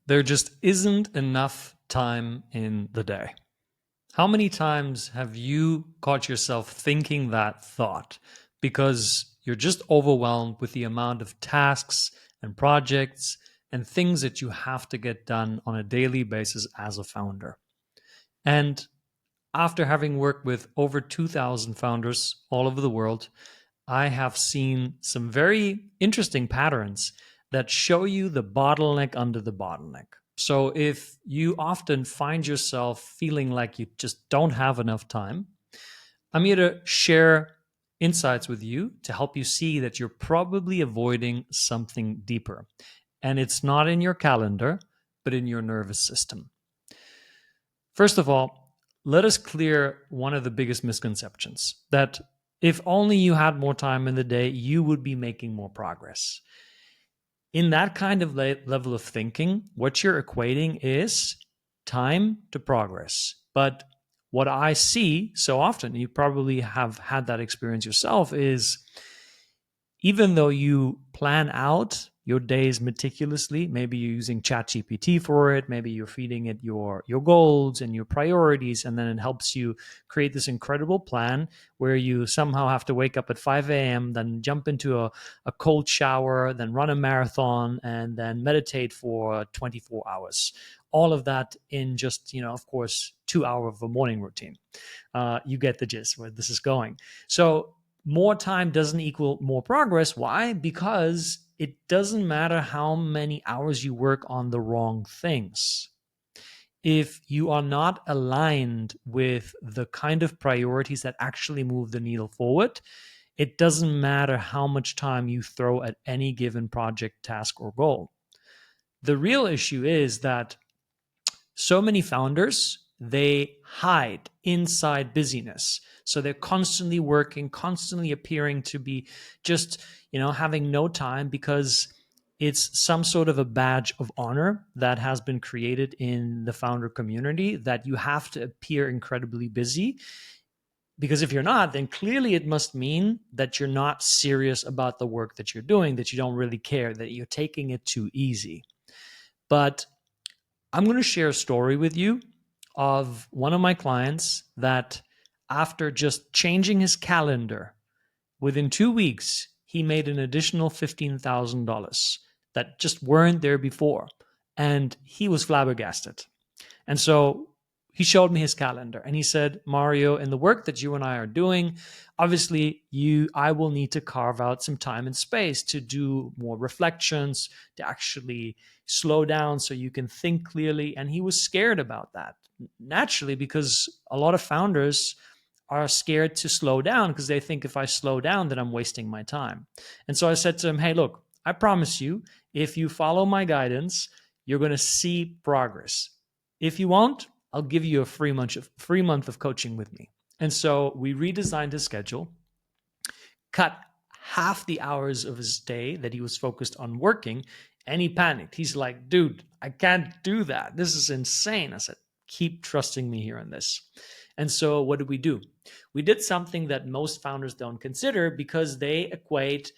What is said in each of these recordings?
There just isn't enough time in the day. How many times have you caught yourself thinking that thought because you're just overwhelmed with the amount of tasks and projects and things that you have to get done on a daily basis as a founder? And after having worked with over 2,000 founders all over the world, I have seen some very interesting patterns that show you the bottleneck under the bottleneck. So, if you often find yourself feeling like you just don't have enough time, I'm here to share insights with you to help you see that you're probably avoiding something deeper. And it's not in your calendar, but in your nervous system. First of all, let us clear one of the biggest misconceptions that if only you had more time in the day, you would be making more progress. In that kind of level of thinking, what you're equating is time to progress. But what I see so often, you probably have had that experience yourself, is even though you plan out your days meticulously, maybe you're using ChatGPT for it, maybe you're feeding it your goals and your priorities, and then it helps you create this incredible plan where you somehow have to wake up at 5 a.m., then jump into a cold shower, then run a marathon, and then meditate for 24 hours. All of that in just, of course, 2 hours of a morning routine. You get the gist where this is going. So more time doesn't equal more progress. Why? Because it doesn't matter how many hours you work on the wrong things. If you are not aligned with the kind of priorities that actually move the needle forward, it doesn't matter how much time you throw at any given project, task, or goal. The real issue is that so many founders, they hide inside busyness. So they're constantly working, constantly appearing to be just, having no time because it's some sort of a badge of honor that has been created in the founder community that you have to appear incredibly busy. Because if you're not, then clearly it must mean that you're not serious about the work that you're doing, that you don't really care, that you're taking it too easy. But I'm going to share a story with you of one of my clients that, after just changing his calendar, within 2 weeks, he made an additional $15,000 that just weren't there before. And he was flabbergasted. And so he showed me his calendar and he said, Mario, in the work that you and I are doing, obviously I will need to carve out some time and space to do more reflections, to actually slow down so you can think clearly. And he was scared about that, naturally, because a lot of founders are scared to slow down because they think if I slow down, then I'm wasting my time. And so I said to him, hey, look, I promise you, if you follow my guidance, you're going to see progress. If you won't, I'll give you a free month of coaching with me. And so we redesigned his schedule, cut half the hours of his day that he was focused on working, and he panicked. He's like, dude, I can't do that. This is insane. I said, keep trusting me here on this. And so what did we do? We did something that most founders don't consider because they equate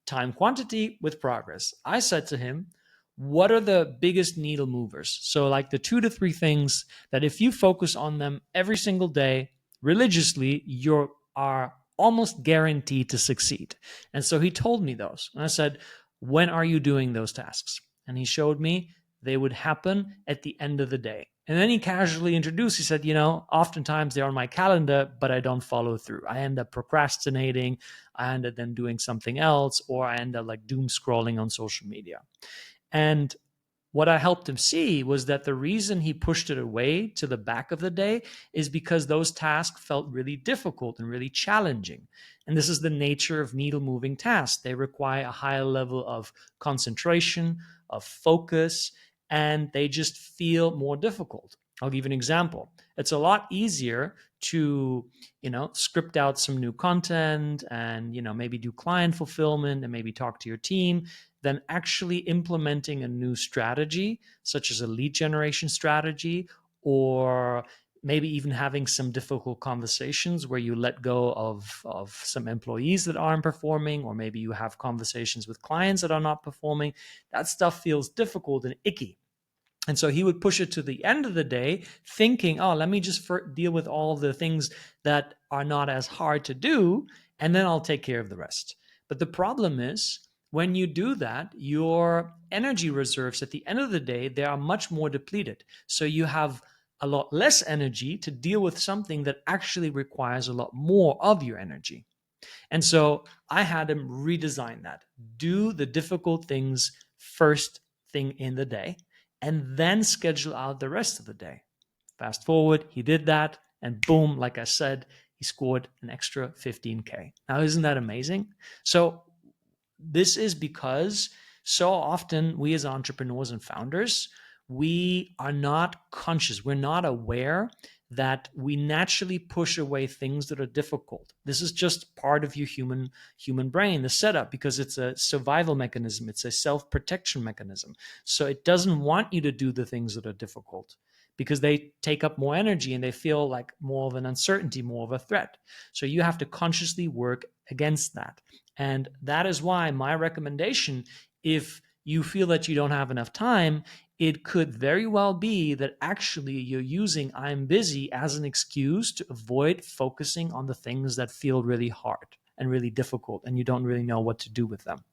time quantity with progress. I said to him, what are the biggest needle movers? So like the 2 to 3 things that if you focus on them every single day religiously, you are almost guaranteed to succeed. And so he told me those. And I said, when are you doing those tasks? And he showed me they would happen at the end of the day. And then he casually introduced, he said, oftentimes they're on my calendar, but I don't follow through. I end up procrastinating. I end up then doing something else, or I end up like doom scrolling on social media. And what I helped him see was that the reason he pushed it away to the back of the day is because those tasks felt really difficult and really challenging. And this is the nature of needle moving tasks. They require a higher level of concentration, of focus, and they just feel more difficult. I'll give you an example. It's a lot easier to, script out some new content and, maybe do client fulfillment and maybe talk to your team than actually implementing a new strategy, such as a lead generation strategy, or maybe even having some difficult conversations where you let go of some employees that aren't performing, or maybe you have conversations with clients that are not performing. That stuff feels difficult and icky. And so he would push it to the end of the day, thinking, oh, let me just deal with all the things that are not as hard to do, and then I'll take care of the rest. But the problem is, when you do that, your energy reserves at the end of the day, they are much more depleted. So you have a lot less energy to deal with something that actually requires a lot more of your energy. And so I had him redesign that. Do the difficult things first thing in the day, and then schedule out the rest of the day. Fast forward, he did that, and boom, like I said, he scored an extra 15K. Now, isn't that amazing? So, this is because so often we as entrepreneurs and founders, we are not conscious, we're not aware that we naturally push away things that are difficult. This is just part of your human brain, the setup, because it's a survival mechanism, it's a self-protection mechanism. So it doesn't want you to do the things that are difficult because they take up more energy and they feel like more of an uncertainty, more of a threat. So you have to consciously work against that. And that is why my recommendation, if you feel that you don't have enough time, it could very well be that actually you're using I'm busy as an excuse to avoid focusing on the things that feel really hard and really difficult and you don't really know what to do with them.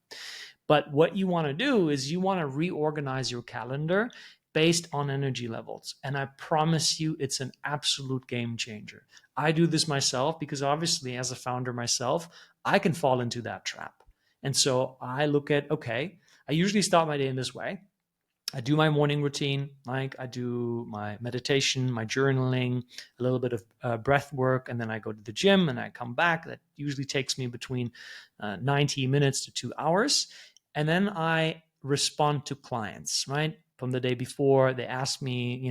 But what you want to do is you want to reorganize your calendar based on energy levels. And I promise you, it's an absolute game changer. I do this myself because obviously, as a founder myself, I can fall into that trap. And so I look at, okay, I usually start my day in this way. I do my morning routine, like I do my meditation, my journaling, a little bit of breath work, and then I go to the gym and I come back. That usually takes me between 90 minutes to 2 hours. And then I respond to clients, right? From the day before, they asked me,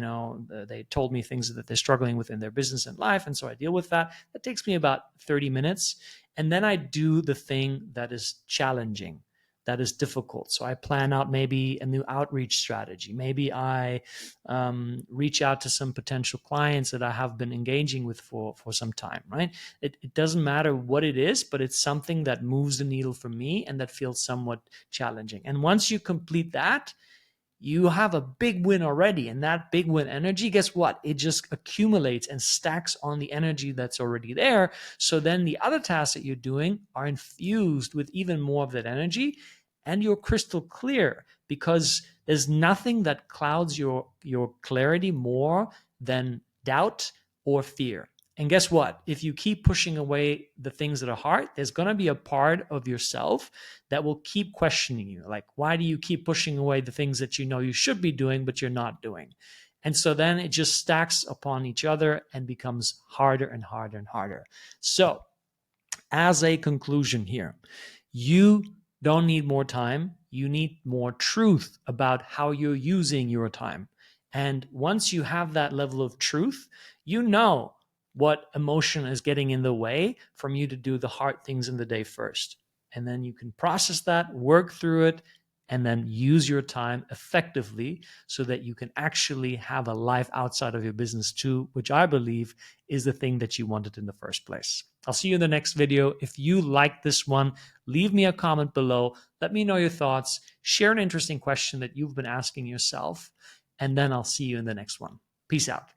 they told me things that they're struggling with in their business and life. And so I deal with that. That takes me about 30 minutes. And then I do the thing that is challenging, that is difficult. So I plan out maybe a new outreach strategy. Maybe I reach out to some potential clients that I have been engaging with for some time, right? It doesn't matter what it is, but it's something that moves the needle for me and that feels somewhat challenging. And once you complete that, you have a big win already. And that big win energy, guess what? It just accumulates and stacks on the energy that's already there. So then the other tasks that you're doing are infused with even more of that energy, and you're crystal clear because there's nothing that clouds your clarity more than doubt or fear. And guess what? If you keep pushing away the things that are hard, there's going to be a part of yourself that will keep questioning you. Like, why do you keep pushing away the things that you know you should be doing, but you're not doing? And so then it just stacks upon each other and becomes harder and harder and harder. So, as a conclusion here, you don't need more time. You need more truth about how you're using your time. And once you have that level of truth, you know what emotion is getting in the way from you to do the hard things in the day first. And then you can process that, work through it, and then use your time effectively so that you can actually have a life outside of your business too, which I believe is the thing that you wanted in the first place. I'll see you in the next video. If you like this one, leave me a comment below. Let me know your thoughts. Share an interesting question that you've been asking yourself, and then I'll see you in the next one. Peace out.